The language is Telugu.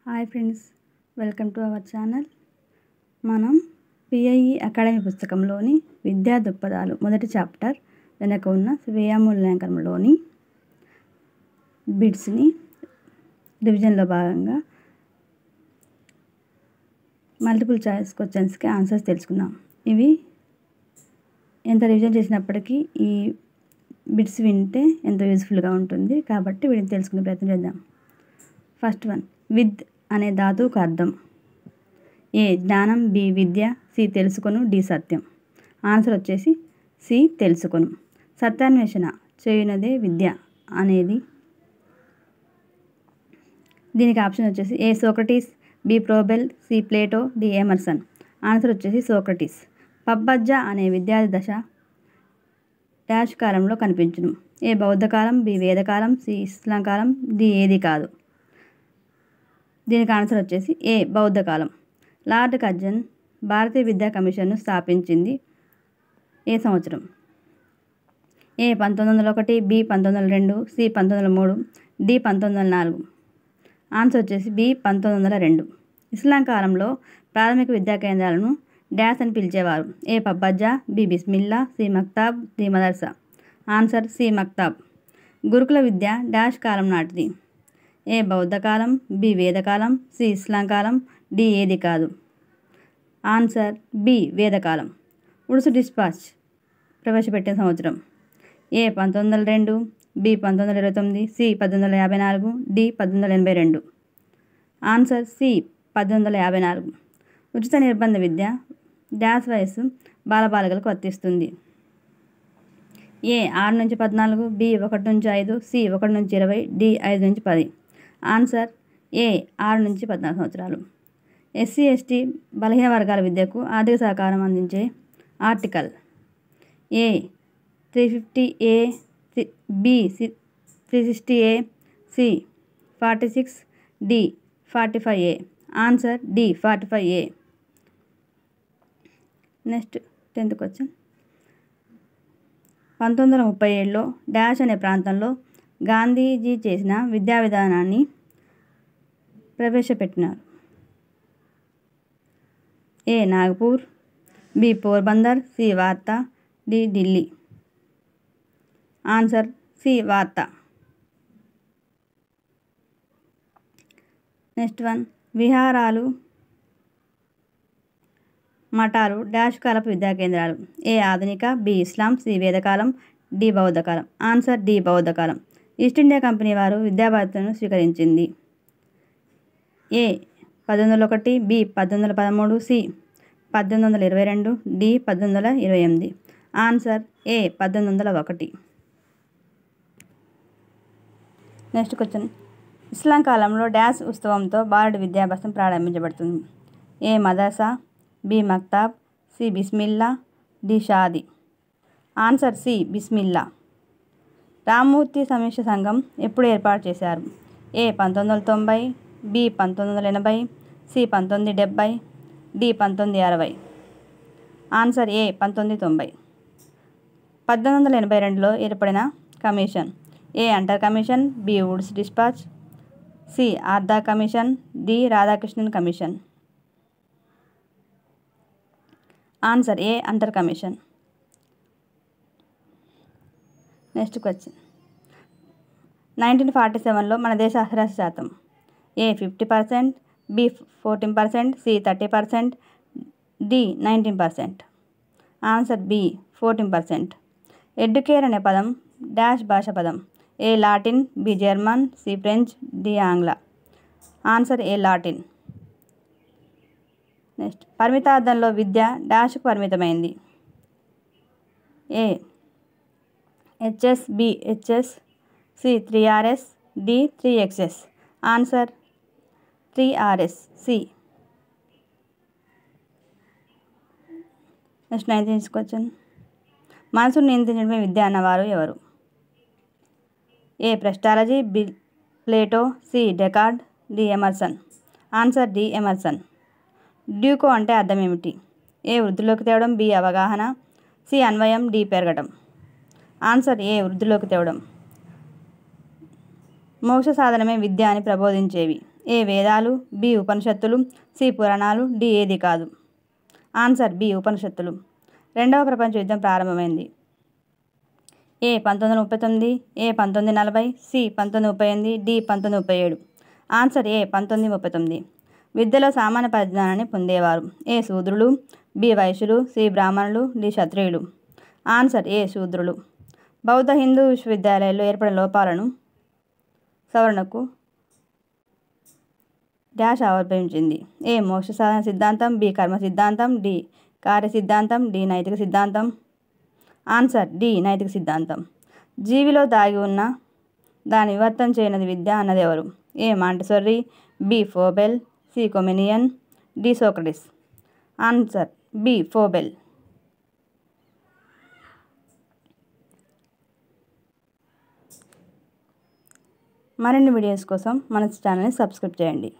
Hi friends, welcome to our channel. మనం పిఐఈ అకాడమీ పుస్తకంలోని విద్యా దృక్పథాలు మొదటి చాప్టర్ వెనక ఉన్న స్వీయ మూల్యాంకనంలోని బిట్స్ని డివిజన్లో భాగంగా మల్టిపుల్ చాయిస్ క్వశ్చన్స్కి ఆన్సర్స్ తెలుసుకుందాం. ఇవి ఎంత రివిజన్ చేసినప్పటికీ ఈ బిట్స్ వింటే ఎంతో యూజ్ఫుల్గా ఉంటుంది కాబట్టి వీటిని తెలుసుకునే ప్రయత్నం చేద్దాం. ఫస్ట్ వన్, విత్ అనే ధాతువుకు అర్థం. ఏ జ్ఞానం, బి విద్య, సి తెలుసుకొను, డి సత్యం. ఆన్సర్ వచ్చేసి సి తెలుసుకొను. సత్యాన్వేషణ చేయునదే విద్య అనేది దీనికి ఆప్షన్ వచ్చేసి A Socrates, B Froebel, C Plato, D Emerson. Answer వచ్చేసి సోక్రటీస్. పబ్బజ్జ అనే విద్యార్థి దశ డాష్ కాలంలో కనిపించును. ఏ బౌద్ధకాలం, బి వేదకాలం, సి ఇస్లాం కాలం, డి ఏది కాదు. దీనికి ఆన్సర్ వచ్చేసి ఏ బౌద్ధకాలం. లార్డ్ కర్జన్ భారతీయ విద్యా కమిషన్ను స్థాపించింది ఏ సంవత్సరం? A 1901, B 1902, C 1903, D 1904. Answer వచ్చేసి బి 1902. ఇస్లాం కాలంలో ప్రాథమిక విద్యా కేంద్రాలను డాష్ అని పిలిచేవారు. ఏ పబ్బజ్జా, బి బిస్మిల్లా, సి మక్తాబ్, డి మదర్సా. ఆన్సర్ సి మక్తాబ్. గురుకుల విద్య డాష్ కాలం నాటిది? ఏ బౌద్ధకాలం, బి వేదకాలం, సి ఇస్లాం కాలం, డి ఏది కాదు. ఆన్సర్ బి వేదకాలం. ఉడుసు డిస్పాచ్ ప్రవేశపెట్టిన సంవత్సరం? A 1902, B 1929, C 1854, D 1882. Answer C 1854. ఉచిత నిర్బంధ విద్య డాష్ వయస్సు బాలబాలికలకు వర్తిస్తుంది? ఏ 6 నుంచి 14, బి 1 నుంచి 5, సి 1 నుంచి 20, డి 5 నుంచి 10. ఆన్సర్ ఏ 6 నుంచి 14 సంవత్సరాలు. ఎస్సీ ఎస్టీ బలహీన వర్గాల విద్యకు ఆర్థిక సహకారం అందించే article? A 350A, B 360A, C 46, D 45A. Answer D 45A. Next 10th question. 1937లో డాష్ అనే ప్రాంతంలో గాంధీజీ చేసిన విద్యా విధానాన్ని ప్రవేశపెట్టినారు? A Nagpur, B Porbandar, C Wardha, D Delhi. Answer C Wardha. Next one, విహారాలు మఠాలు డాష్ కాలపు విద్యా కేంద్రాలు? ఏ ఆధునిక, బి ఇస్లాం, సి వేదకాలం, డి బౌద్ధకాలం. ఆన్సర్ డి బౌద్ధకాలం. ఈస్ట్ ఇండియా కంపెనీ వారు విద్యా బాధ్యతను స్వీకరించింది? A 1801, B 1813, C 1822, D 1828. Answer A 1801. Next question. ఇస్లాం కాలంలో డాష్ ఉత్సవంతో బాలుడి విద్యాభ్యాసం ప్రారంభించబడుతుంది? ఏ మదర్సా, బి మక్తాబ్, సి బిస్మిల్లా, డి షాది. ఆన్సర్ సి బిస్మిల్లా. రామ్మూర్తి సమీక్ష సంఘం ఎప్పుడు ఏర్పాటు చేశారు? A 1990, B 1980, C 1970, D 1960. Answer A 1990. 1882లో ఏర్పడిన commission? A Hunter commission, B Woods dispatch, C ఆర్దా commission, D Radhakrishnan commission. Answer A Hunter commission. Next question. 1947లో మన దేశ అక్షరాస్యత శాతం? ఏ 50%, B 14%, C 30%, D 19%. Answer B 14%. Educare అనే పదం డాష్ భాష పదం? A Latin, B German, C French, D ఆంగ్ల. Answer A Latin. నెక్స్ట్, పరిమితార్థంలో విద్య డాష్కు పరిమితమైంది? A HS, B HS, C 3RS, D 3XS. Answer 3RS, C. Next 19th question. మనసును నియంత్రించడమే విద్య అన్నవారు ఎవరు? A Pestalozzi, B Plato, C Descartes, D Emerson. Answer D Emerson. డ్యూకో అంటే అర్థం ఏమిటి? ఏ వృద్ధిలోకి తేవడం, బి అవగాహన, సి అన్వయం, డి పెరగడం. ఆన్సర్ ఏ వృద్ధిలోకి తేవడం. మోక్ష సాధనమే విద్య అని ప్రబోధించేవి? ఏ వేదాలు, బి ఉపనిషత్తులు, సి పురాణాలు, డి ఏది కాదు. ఆన్సర్ బి ఉపనిషత్తులు. రెండవ ప్రపంచ యుద్ధం ప్రారంభమైంది. ఏ 1939, ఏ 1940, సి 1938, డి 1937. ఆన్సర్ ఏ 1939. విద్యలో సామాన్య పరిజ్ఞానాన్ని పొందేవారు. ఏ శూద్రులు, బి వైశ్యులు, సి బ్రాహ్మణులు, డి క్షత్రియులు. ఆన్సర్ ఏ శూద్రులు. బౌద్ధ హిందూ విశ్వవిద్యాలయాల్లో ఏర్పడిన లోపాలను సవరణకు డాష్ ఆవిర్భవించింది. ఏ మోక్ష సాధన సిద్ధాంతం, బి కర్మ సిద్ధాంతం, డి కార్య సిద్ధాంతం, డి నైతిక సిద్ధాంతం. ఆన్సర్ డి నైతిక సిద్ధాంతం. జీవిలో దాగి ఉన్న దాని వివర్తం చేయనది విద్య అన్నది ఎవరు? A Montessori, B Froebel, C Comenius, D Socrates. Answer B Froebel. మరిన్ని వీడియోస్ కోసం మన ఛానల్ని సబ్స్క్రైబ్ చేయండి.